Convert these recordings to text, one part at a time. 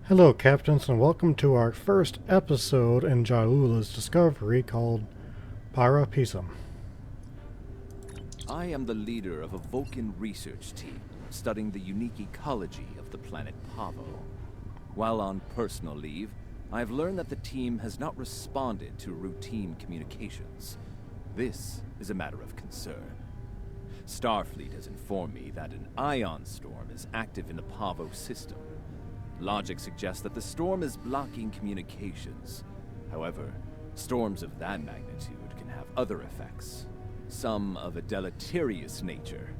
Hello, Captains, and welcome to our first episode in Jaula's discovery called Pacem. I am the leader of a Vulcan research team studying the unique ecology of the planet Pavo. While on personal leave, I have learned that the team has not responded to routine communications. This is a matter of concern. Starfleet has informed me that an ion storm is active in the Pavo system. Logic suggests that the storm is blocking communications. However, storms of that magnitude can have other effects, some of a deleterious nature.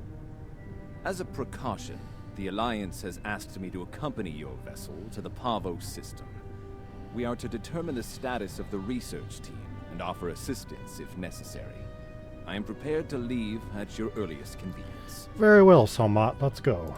As a precaution, the Alliance has asked me to accompany your vessel to the Pavo system. We are to determine the status of the research team and offer assistance if necessary. I am prepared to leave at your earliest convenience. Very well, Salmat, let's go.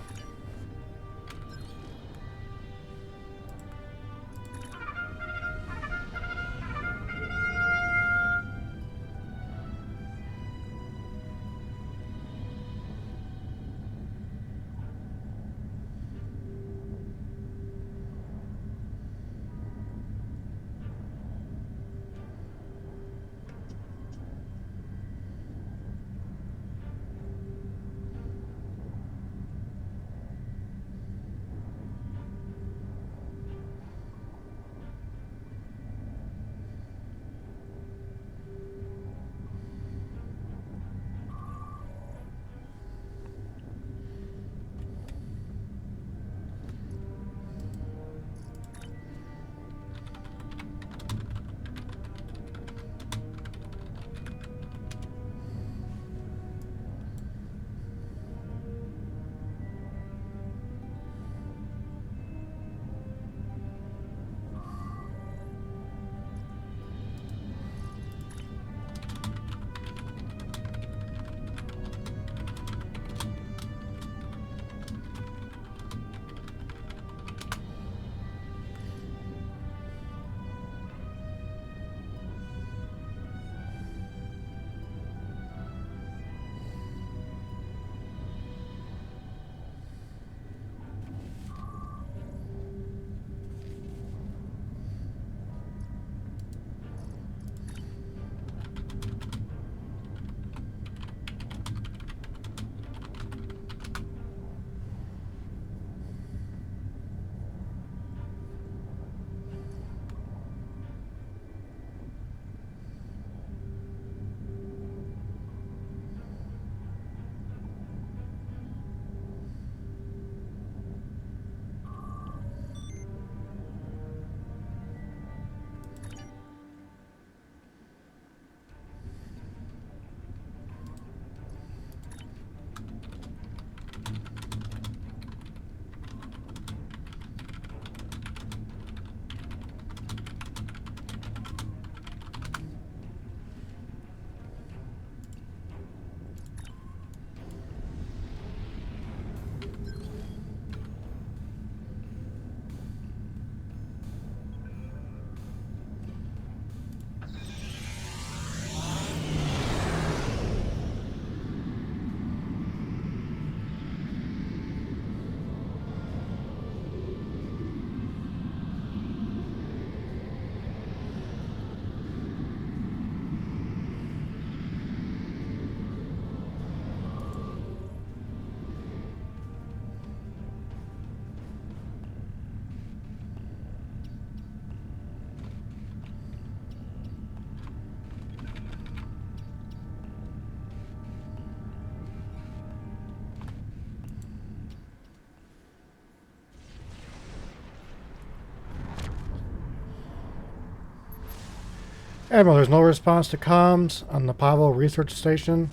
Admiral, there's no response to comms on the Pavo research station.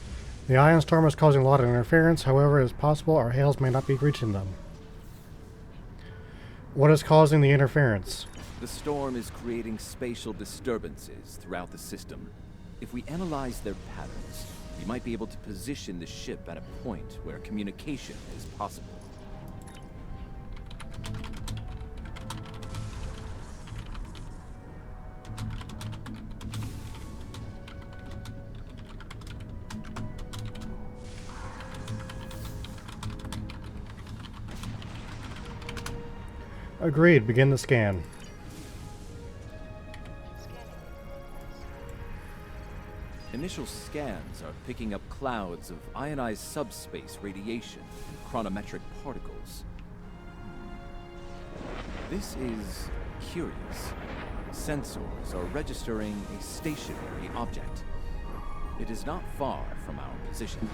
The ion storm is causing a lot of interference, however, it is possible our hails may not be reaching them. What is causing the interference? The storm is creating spatial disturbances throughout the system. If we analyze their patterns, we might be able to position the ship at a point where communication is possible. Agreed. Begin the scan. Initial scans are picking up clouds of ionized subspace radiation and chronometric particles. This is curious. Sensors are registering a stationary object. It is not far from our position.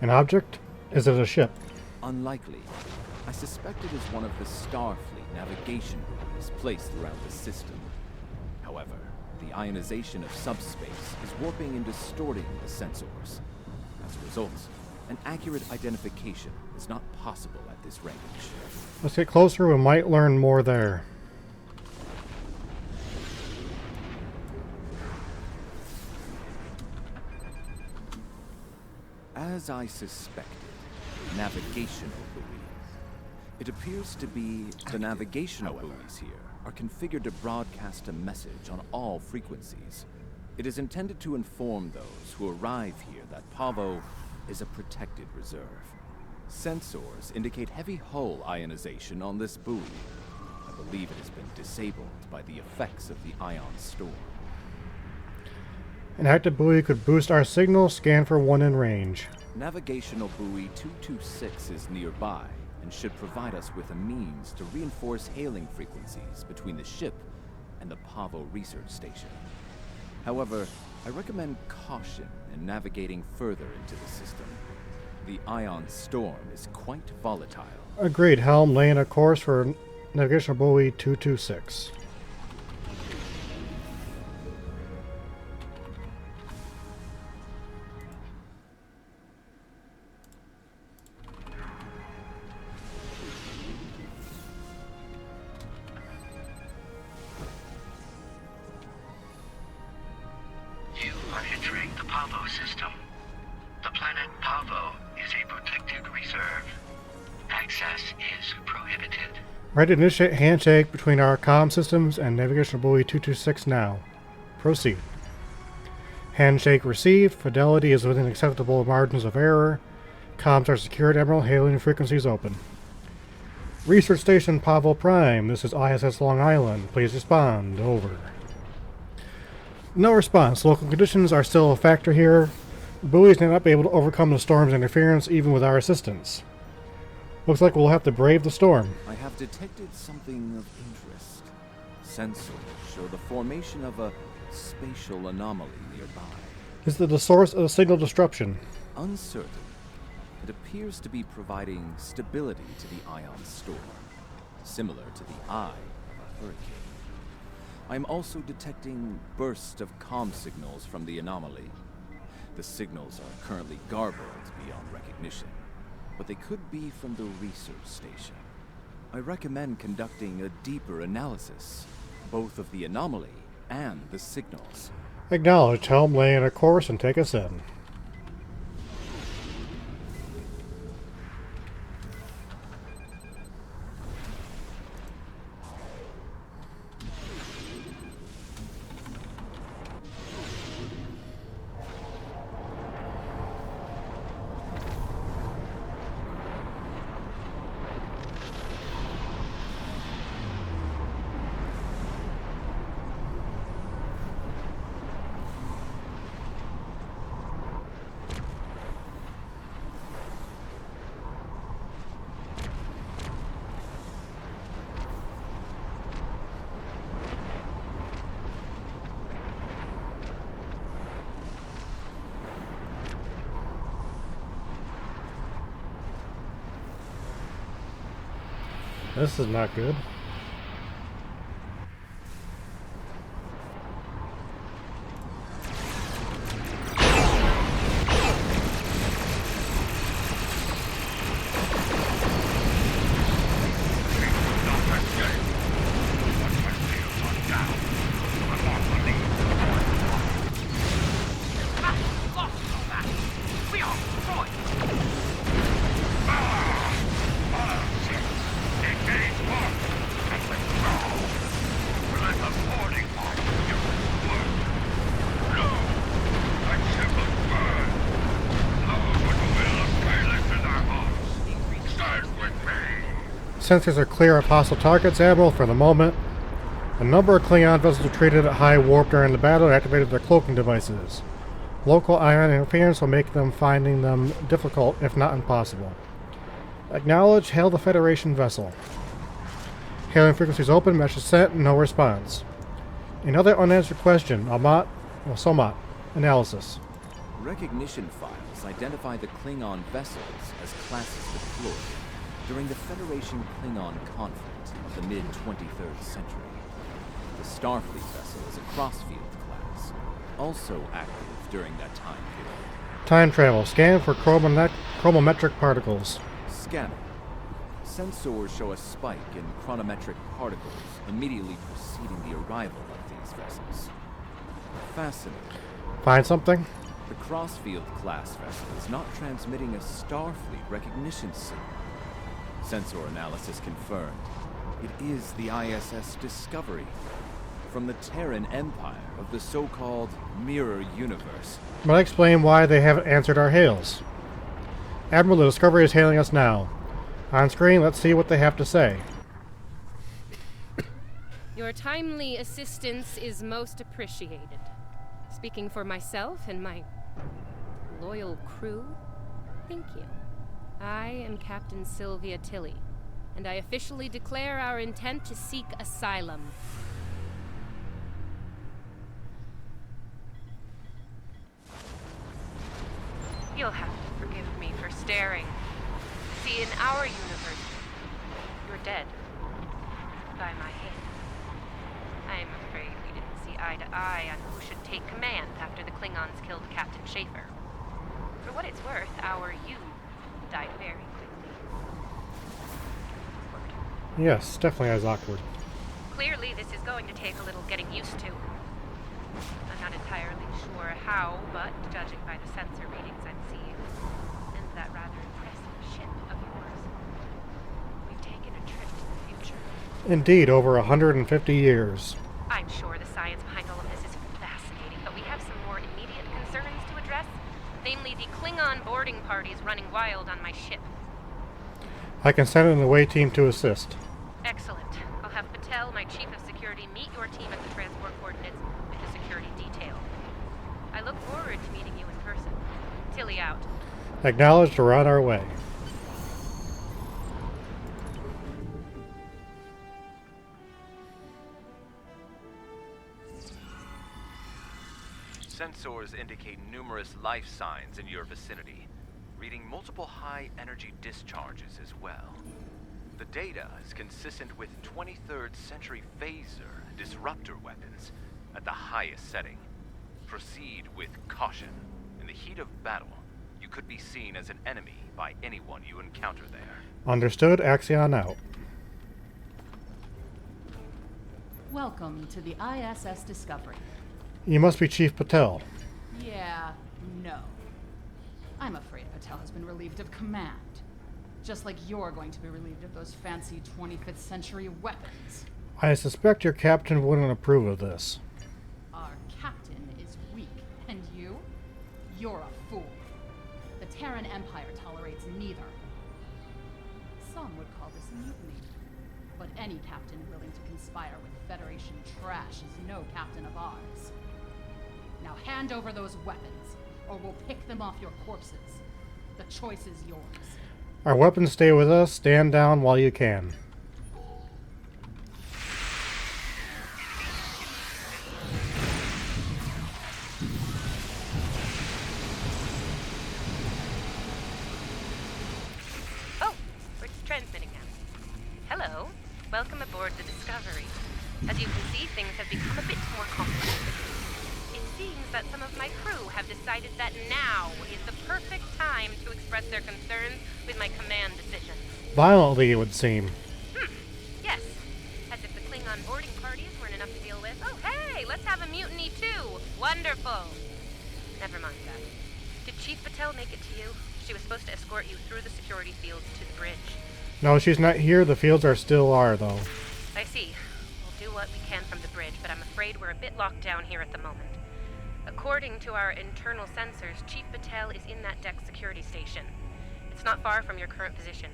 An object? Is it a ship? Unlikely. I suspect it is one of the Starfleet navigation buoys placed throughout the system. However, the ionization of subspace is warping and distorting the sensors. As a result, an accurate identification is not possible at this range. Let's get closer. We might learn more there. As I suspected, navigational buoys. It appears to be the navigational buoys here are configured to broadcast a message on all frequencies. It is intended to inform those who arrive here that Pavo is a protected reserve. Sensors indicate heavy hull ionization on this buoy. I believe it has been disabled by the effects of the ion storm. An active buoy could boost our signal. Scan for one in range. Navigational buoy 226 is nearby and should provide us with a means to reinforce hailing frequencies between the ship and the Pavo research station. However, I recommend caution in navigating further into the system. The ion storm is quite volatile. Agreed. Helm, laying a course for navigational buoy 226. You are entering the Pavo system. The planet Pavo is a protected reserve. Access is prohibited. Ready to initiate handshake between our comm systems and navigational buoy 226 now. Proceed. Handshake received. Fidelity is within acceptable margins of error. Comms are secured. Emerald hailing frequencies open. Research Station Pavo Prime. This is ISS Long Island. Please respond. Over. No response. Local conditions are still a factor here. Buoys may not be able to overcome the storm's interference even with our assistance. Looks like we'll have to brave the storm. I have detected something of interest. Sensors show the formation of a spatial anomaly nearby. Is it the source of the signal disruption? Uncertain. It appears to be providing stability to the ion storm, similar to the eye of a hurricane. I am also detecting bursts of comm signals from the anomaly. The signals are currently garbled beyond recognition, but they could be from the research station. I recommend conducting a deeper analysis, both of the anomaly and the signals. Acknowledged. Helm, laying a course and take us in. This is not good. Sensors are clear of hostile targets, Admiral, for the moment. A number of Klingon vessels were treated at high warp during the battle and activated their cloaking devices. Local ion interference will make them finding them difficult, if not impossible. Acknowledge, hail the Federation vessel. Hailing frequencies open, message sent, no response. Another unanswered question, Somat. Analysis. Recognition files identify the Klingon vessels as classes deployed during the Federation-Klingon conflict of the mid-23rd century. The Starfleet vessel is a crossfield class, also active during that time period. Time travel. Scan for chromometric particles. Scanning. Sensors show a spike in chronometric particles immediately preceding the arrival of these vessels. Fascinating. Find something? The Crossfield class vessel is not transmitting a Starfleet recognition signal. Sensor analysis confirmed. It is the ISS Discovery from the Terran Empire of the so-called Mirror Universe. Might explain why they haven't answered our hails. Admiral, the Discovery is hailing us now. On screen, let's see what they have to say. Your timely assistance is most appreciated. Speaking for myself and my loyal crew, thank you. I am Captain Sylvia Tilly, and I officially declare our intent to seek asylum. You'll have to forgive me for staring. See, in our universe, you're dead. By my hand. I'm afraid we didn't see eye to eye on who should take command after the Klingons killed Captain Schaefer. For what it's worth, our you died very quickly. Yes, definitely as awkward. Clearly, this is going to take a little getting used to. I'm not entirely sure how, but judging by the sensor readings I'm seeing, and that rather impressive ship of yours, we've taken a trip to the future. Indeed, over 150 years. I'm sure the science behind all of this is fascinating, but we have some more immediate concerns to address, namely the Klingon boarding parties running wild on my ship. I can send an away team to assist. Excellent. I'll have Patel, my chief of security, meet your team at the transport coordinates with the security detail. I look forward to meeting you in person. Tilly out. Acknowledged, we're on our way. Sensors indicate numerous life signs in your vicinity, reading multiple high-energy discharges as well. The data is consistent with 23rd century phaser and disruptor weapons at the highest setting. Proceed with caution. In the heat of battle, you could be seen as an enemy by anyone you encounter there. Understood. Axion out. Welcome to the ISS Discovery. You must be Chief Patel. Yeah, no. I'm afraid Patel has been relieved of command. Just like you're going to be relieved of those fancy 25th century weapons. I suspect your captain wouldn't approve of this. Our captain is weak, and you? You're a fool. The Terran Empire tolerates neither. Some would call this mutiny. But any captain willing to conspire with Federation trash is no captain of ours. Now hand over those weapons, or we'll pick them off your corpses. The choice is yours. Our weapons stay with us. Stand down while you can. Oh, we're transmitting now. Hello. Welcome aboard the Discovery. As you can see, things have become a bit more complex. It seems that some of my crew have decided that now is the perfect time to express their concerns with my command decisions. Violently, it would seem. Yes. As if the Klingon boarding parties weren't enough to deal with. Oh, hey, let's have a mutiny too. Wonderful. Never mind that. Did Chief Patel make it to you? She was supposed to escort you through the security fields to the bridge. No, she's not here. The fields are still are, though. I see. We'll do what we can from the bridge, but I'm afraid we're a bit locked down here at the moment. According to our internal sensors, Chief Patel is in that deck security station. It's not far from your current position.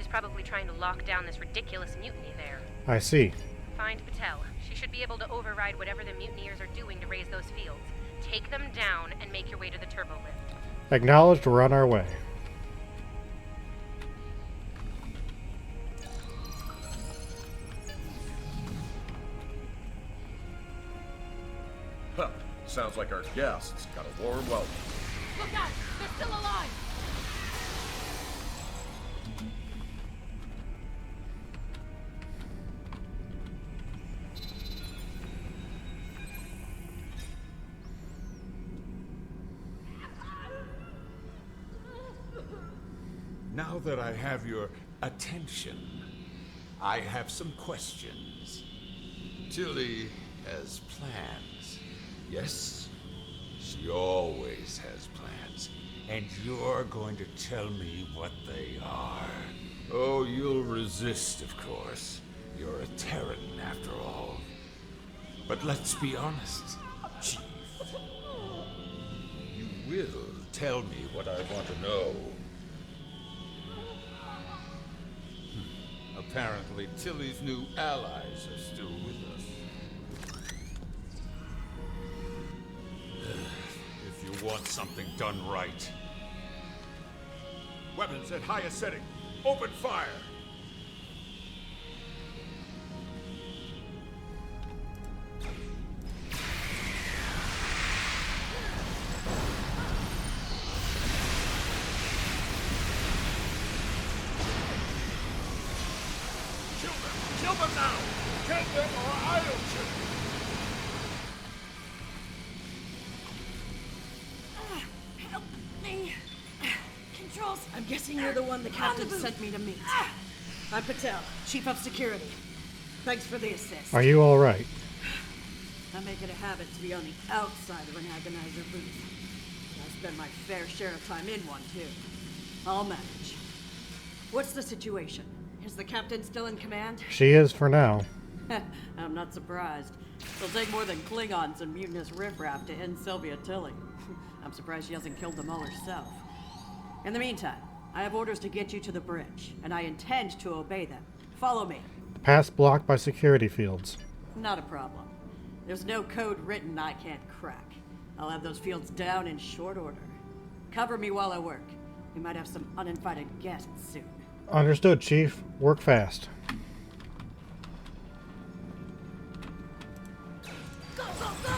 She's probably trying to lock down this ridiculous mutiny there. I see. Find Patel. She should be able to override whatever the mutineers are doing to raise those fields. Take them down and make your way to the turbo lift. Acknowledged, we're on our way. Huh. Sounds like our guests got a warm welcome. Look out! They're still alive! Now that I have your attention, I have some questions. Tilly has plans, yes? She always has plans, and you're going to tell me what they are. Oh, you'll resist, of course. You're a Terran, after all. But let's be honest, Chief. You will tell me what I want to know. Apparently, Tilly's new allies are still with us. If you want something done right. Weapons at highest setting. Open fire! Kill them now! Get them or I'll shoot! Help me. Controls. I'm guessing you're the one the captain sent me to meet. I'm Patel, Chief of Security. Thanks for the assist. Are you alright? I make it a habit to be on the outside of an agonizer booth. I spend my fair share of time in one, too. I'll manage. What's the situation? Is the captain still in command? She is for now. I'm not surprised. It'll take more than Klingons and mutinous riffraff to end Sylvia Tilly. I'm surprised she hasn't killed them all herself. In the meantime, I have orders to get you to the bridge, and I intend to obey them. Follow me. Pass blocked by security fields. Not a problem. There's no code written I can't crack. I'll have those fields down in short order. Cover me while I work. We might have some uninvited guests soon. Understood, Chief. Work fast. Go, go, go!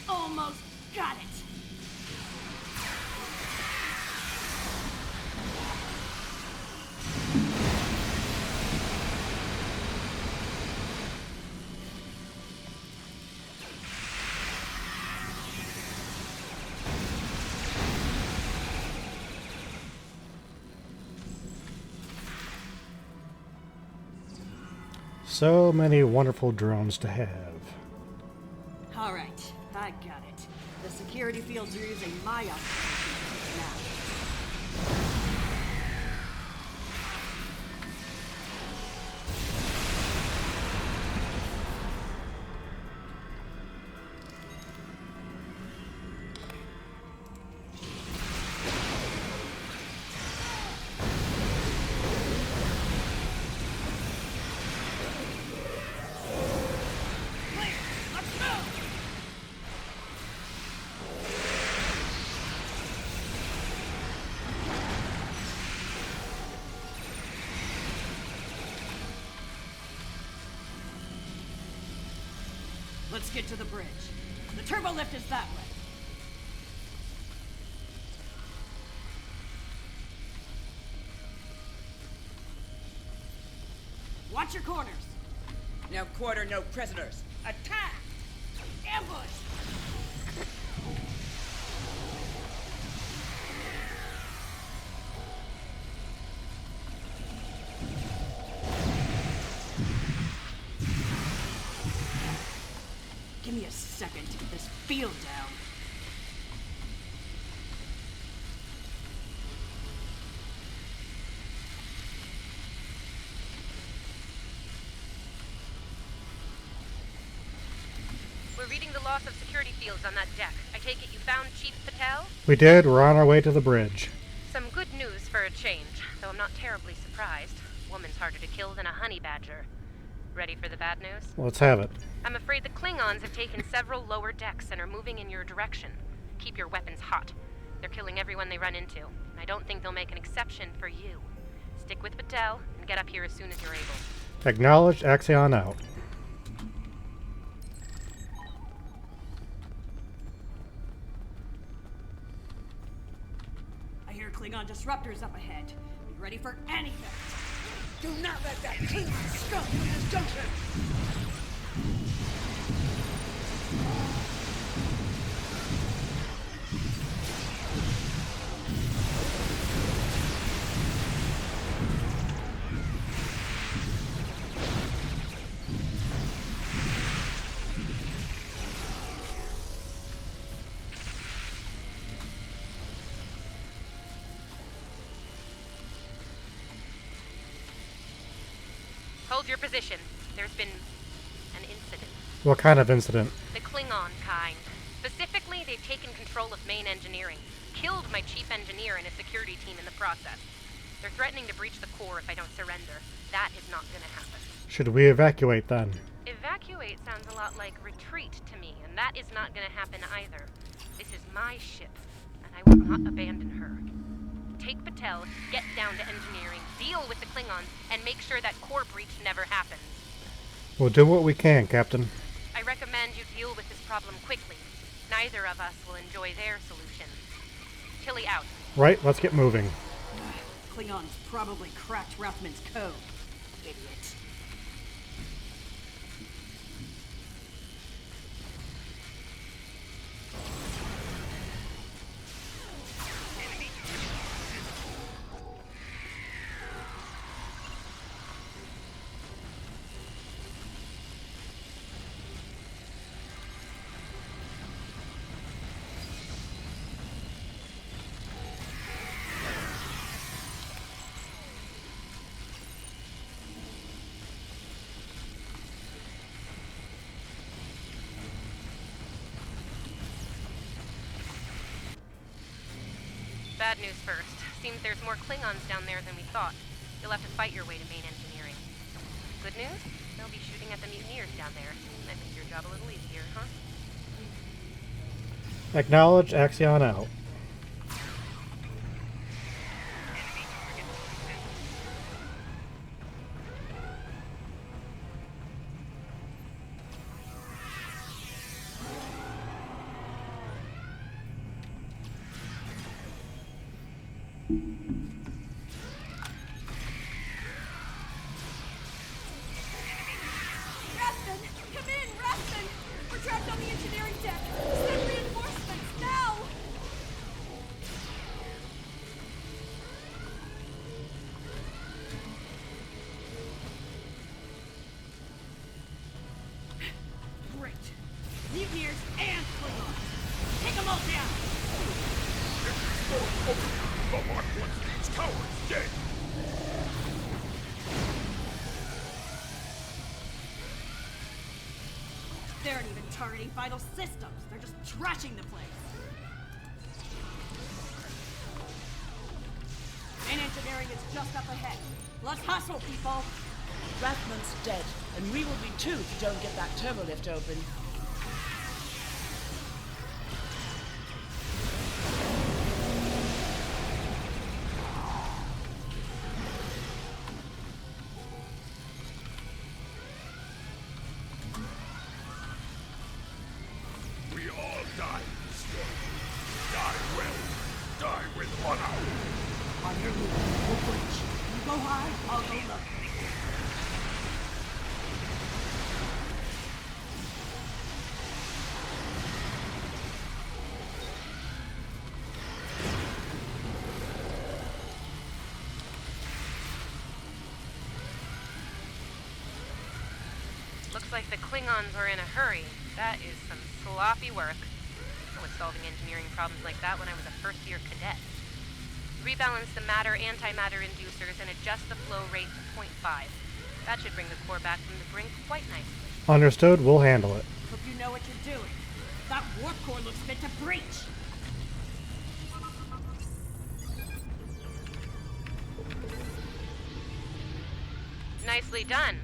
Almost got it. So many wonderful drones to have. All right, I got it. The security fields are using my observation now. Let's get to the bridge. The turbo lift is that way. Watch your corners. No quarter, no prisoners. Attack! Ambush! second to get this field down. We're reading the loss of security fields on that deck. I take it you found Chief Patel? We did. We're on our way to the bridge. Some good news for a change, though I'm not terribly surprised. Woman's harder to kill than a honey badger. Ready for the bad news? Let's have it. I'm afraid the Klingons have taken several lower decks and are moving in your direction. Keep your weapons hot. They're killing everyone they run into, and I don't think they'll make an exception for you. Stick with Patel and get up here as soon as you're able. Acknowledged. Axion out. I hear Klingon disruptors up ahead. Be ready for anything. Do not let that Klingon scum do this junction! Hold your position. There's been an incident. What kind of incident? The Klingon kind. Specifically, they've taken control of main engineering. Killed my chief engineer and a security team in the process. They're threatening to breach the core if I don't surrender. That is not gonna happen. Should we evacuate then? Evacuate sounds a lot like retreat to me, and that is not gonna happen either. This is my ship, and I will not abandon her. Take Patel, get down to engineering, deal with the Klingons, and make sure that core breach never happens. We'll do what we can, Captain. I recommend you deal with this problem quickly. Neither of us will enjoy their solution. Tilly out. Right, let's get moving. Klingons probably cracked Rathman's code. Idiot. Bad news first. Seems there's more Klingons down there than we thought. You'll have to fight your way to main engineering. Good news? They'll be shooting at the mutineers down there. That makes your job a little easier, huh? Acknowledged. Axion out. Rathman! Come in, Rathman! We're trapped on the engineering deck! Send reinforcements, now! Great. Mutineers and Klingons. Take them all down! The Mark wants these cowards dead! They aren't even targeting vital systems. They're just trashing the place. Main engineering is just up ahead. Let's hustle, people. Rathman's dead, and we will be too if you don't get that turbolift open. We all die in this war. Die well. Die with honor. On your move, we'll breach. You go high, I'll go low. Looks like the Klingons are in a hurry. That is some sloppy work. I was solving engineering problems like that when I was a first-year cadet. Rebalance the matter-antimatter inducers and adjust the flow rate to 0.5. That should bring the core back from the brink quite nicely. Understood. We'll handle it. Hope you know what you're doing. That warp core looks fit to breach. Nicely done.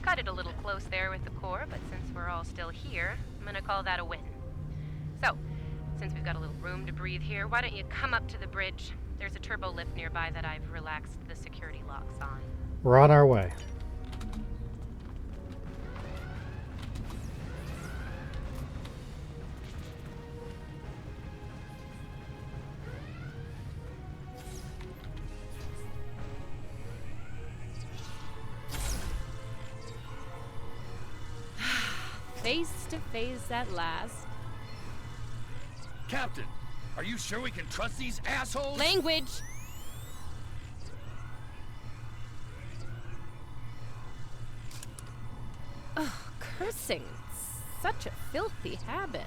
Cut it a little close there with the core, but since we're all still here, I'm gonna call that a win. So, since we've got a little room to breathe here, why don't you come up to the bridge? There's a turbo lift nearby that I've relaxed the security locks on. We're on our way. Face to face at last. Captain, are you sure we can trust these assholes? Language! Ugh, cursing. Such a filthy habit.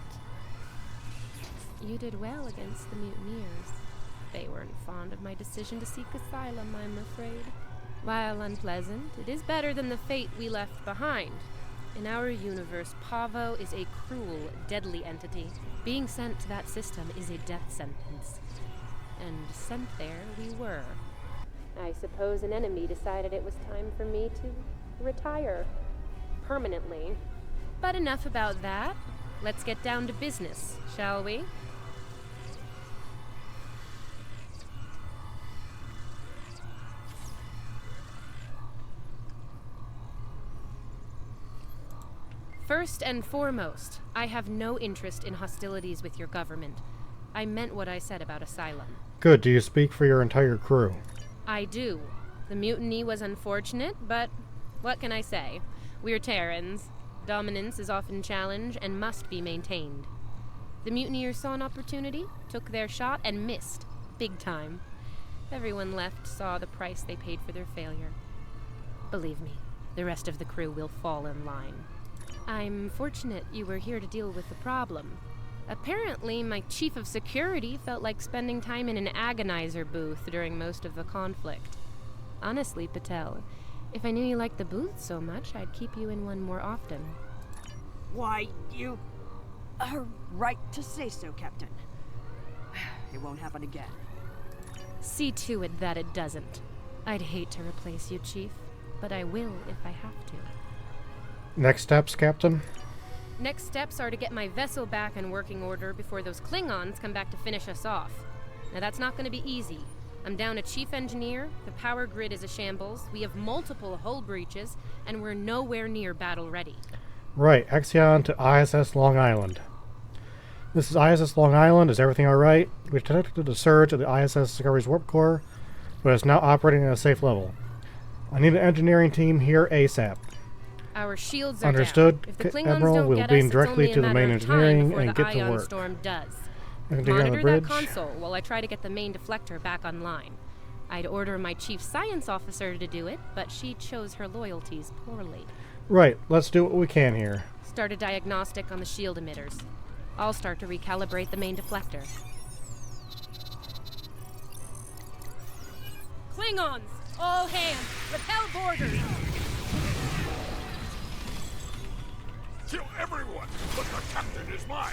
You did well against the mutineers. They weren't fond of my decision to seek asylum, I'm afraid. While unpleasant, it is better than the fate we left behind. In our universe, Pavo is a cruel, deadly entity. Being sent to that system is a death sentence. And sent there we were. I suppose an enemy decided it was time for me to retire. Permanently. But enough about that. Let's get down to business, shall we? First and foremost, I have no interest in hostilities with your government. I meant what I said about asylum. Good. Do you speak for your entire crew? I do. The mutiny was unfortunate, but what can I say? We're Terrans. Dominance is often challenged and must be maintained. The mutineers saw an opportunity, took their shot, and missed. Big time. Everyone left saw the price they paid for their failure. Believe me, the rest of the crew will fall in line. I'm fortunate you were here to deal with the problem. Apparently, my chief of security felt like spending time in an agonizer booth during most of the conflict. Honestly, Patel, if I knew you liked the booth so much, I'd keep you in one more often. Why, you are right to say so, Captain. It won't happen again. See to it that it doesn't. I'd hate to replace you, Chief, but I will if I have to. Next steps, Captain? Next steps are to get my vessel back in working order before those Klingons come back to finish us off. Now that's not going to be easy. I'm down a chief engineer, the power grid is a shambles, we have multiple hull breaches, and we're nowhere near battle ready. Right, Exion to ISS Long Island. This is ISS Long Island. Is everything alright? We detected a surge at the ISS Discovery's warp core, but it's now operating at a safe level. I need an engineering team here ASAP. Our shields are Understood, down. If the Klingons Admiral. don't We'll get beam us, directly it's to only the a main matter of time engineering before and the get to ion work. storm does. I can take on the Monitor that bridge. console while I try to get the main deflector back online. I'd order my chief science officer to do it, but she chose her loyalties poorly. Right, let's do what we can here. Start a diagnostic on the shield emitters. I'll start to recalibrate the main deflector. Klingons! All hands! Repel boarders! Kill everyone, but the captain is mine!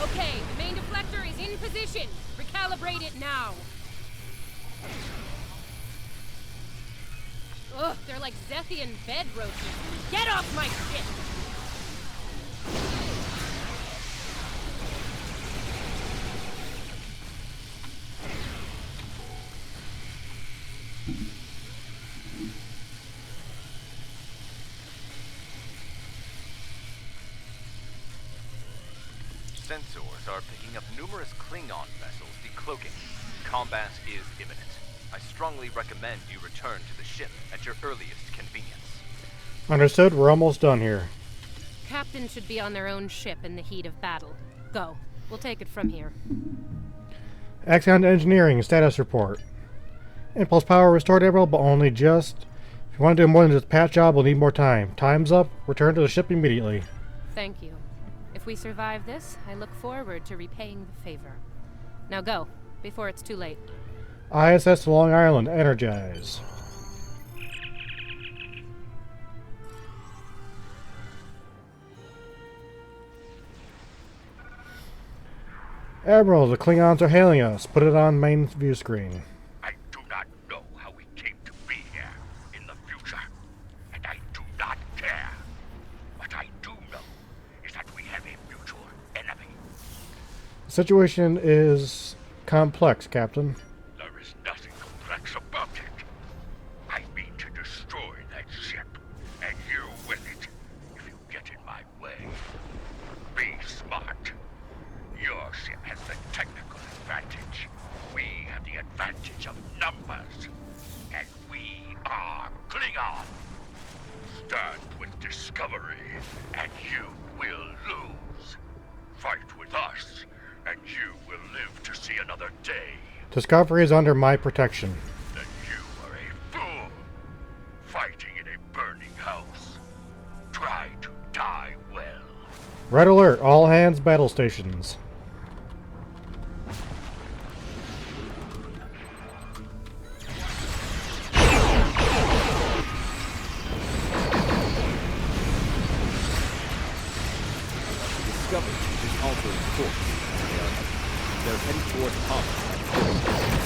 Okay, the main deflector is in position. Recalibrate it now. Ugh, they're like Zethian bed roaches. Get off my ship! Sensors are picking up numerous Klingon vessels decloaking. Combat is imminent. I strongly recommend you return to the ship at your earliest convenience. Understood. We're almost done here. Captains should be on their own ship in the heat of battle. Go. We'll take it from here. Axion Engineering status report. Impulse power restored, Emerald, but only just. If you want to do more than just a patch job, we'll need more time. Time's up. Return to the ship immediately. Thank you. If we survive this, I look forward to repaying the favor. Now go, before it's too late. ISS to Long Island, energize. Admiral, the Klingons are hailing us. Put it on main view screen. I do not know how we came to be here in the future, and I do not care. What I do know is that we have a mutual enemy. The situation is complex, Captain. There is nothing complex about it. I mean to destroy that ship, and you with it, if you get in my way. Be smart. Your ship has the technical advantage. We have the advantage of numbers. And we are Klingon. Stand with Discovery, and you will lose. Fight with us, and you will live to see another day. Discovery is under my protection. Then you are a fool. Fighting in a burning house. Try to die well. Red alert, all hands battle stations. Discovery is altering course. They're heading toward Pacem.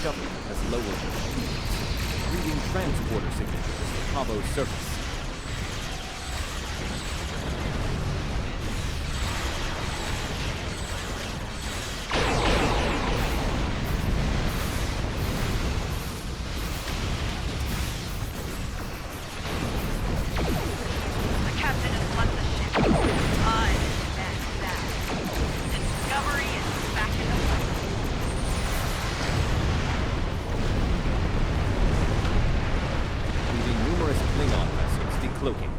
Discovery has lowered their speeds, reading transporter signatures of Pavo's surface. The captain has left the ship. I'm back. Discovery is back in the fight. Leaving numerous Klingon vessels decloaking.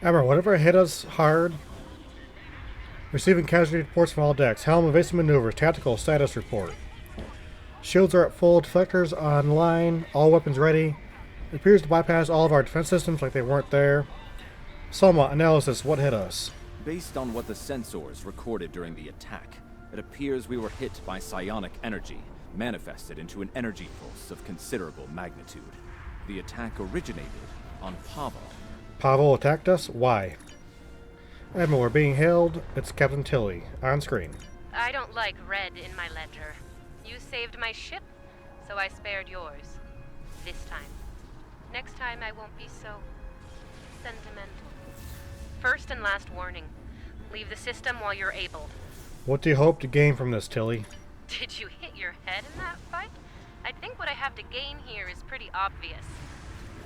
Admiral, whatever hit us hard. Receiving casualty reports from all decks. Helm evasive maneuvers. Tactical status report. Shields are at full. Deflectors online. All weapons ready. It appears to bypass all of our defense systems like they weren't there. Somewhat analysis. What hit us? Based on what the sensors recorded during the attack, it appears we were hit by psionic energy, manifested into an energy pulse of considerable magnitude. The attack originated on Pavo. Pavel attacked us? Why? Admiral, we're being hailed. It's Captain Tilly. On screen. I don't like red in my ledger. You saved my ship, so I spared yours. This time. Next time I won't be so sentimental. First and last warning. Leave the system while you're able. What do you hope to gain from this, Tilly? Did you hit your head in that fight? I think what I have to gain here is pretty obvious.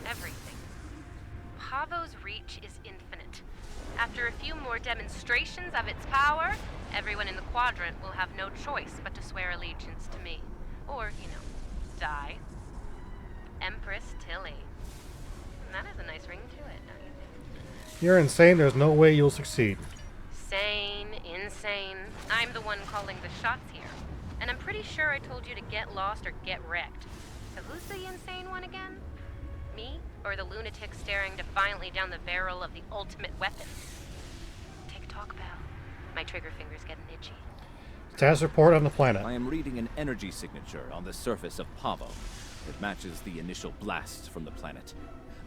Everything. Pavo's reach is infinite. After a few more demonstrations of its power, everyone in the quadrant will have no choice but to swear allegiance to me. Or, die. Empress Tilly. And that has a nice ring to it, don't you think? You're insane. There's no way you'll succeed. Sane, insane. I'm the one calling the shots here. And I'm pretty sure I told you to get lost or get wrecked. So who's the insane one again? Me or the lunatic staring defiantly down the barrel of the ultimate weapon? Tick-tock bell. My trigger finger's getting itchy. Status report on the planet. I am reading an energy signature on the surface of Pavo. It matches the initial blast from the planet.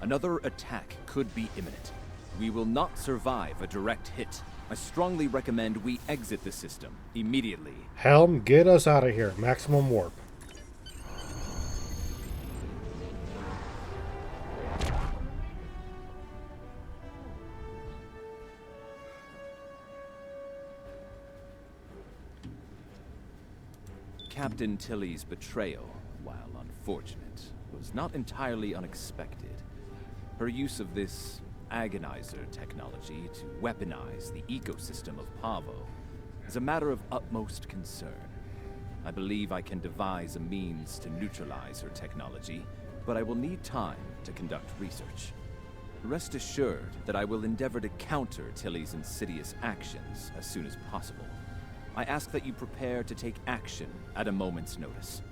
Another attack could be imminent. We will not survive a direct hit. I strongly recommend we exit the system immediately. Helm, get us out of here. Maximum warp. Captain Tilly's betrayal, while unfortunate, was not entirely unexpected. Her use of this agonizer technology to weaponize the ecosystem of Pavo is a matter of utmost concern. I believe I can devise a means to neutralize her technology, but I will need time to conduct research. Rest assured that I will endeavor to counter Tilly's insidious actions as soon as possible. I ask that you prepare to take action at a moment's notice.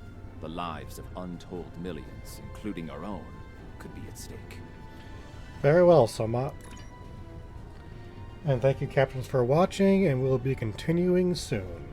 The lives of untold millions, including our own, could be at stake. Very well, Soma. And thank you, captains, for watching, and we'll be continuing soon.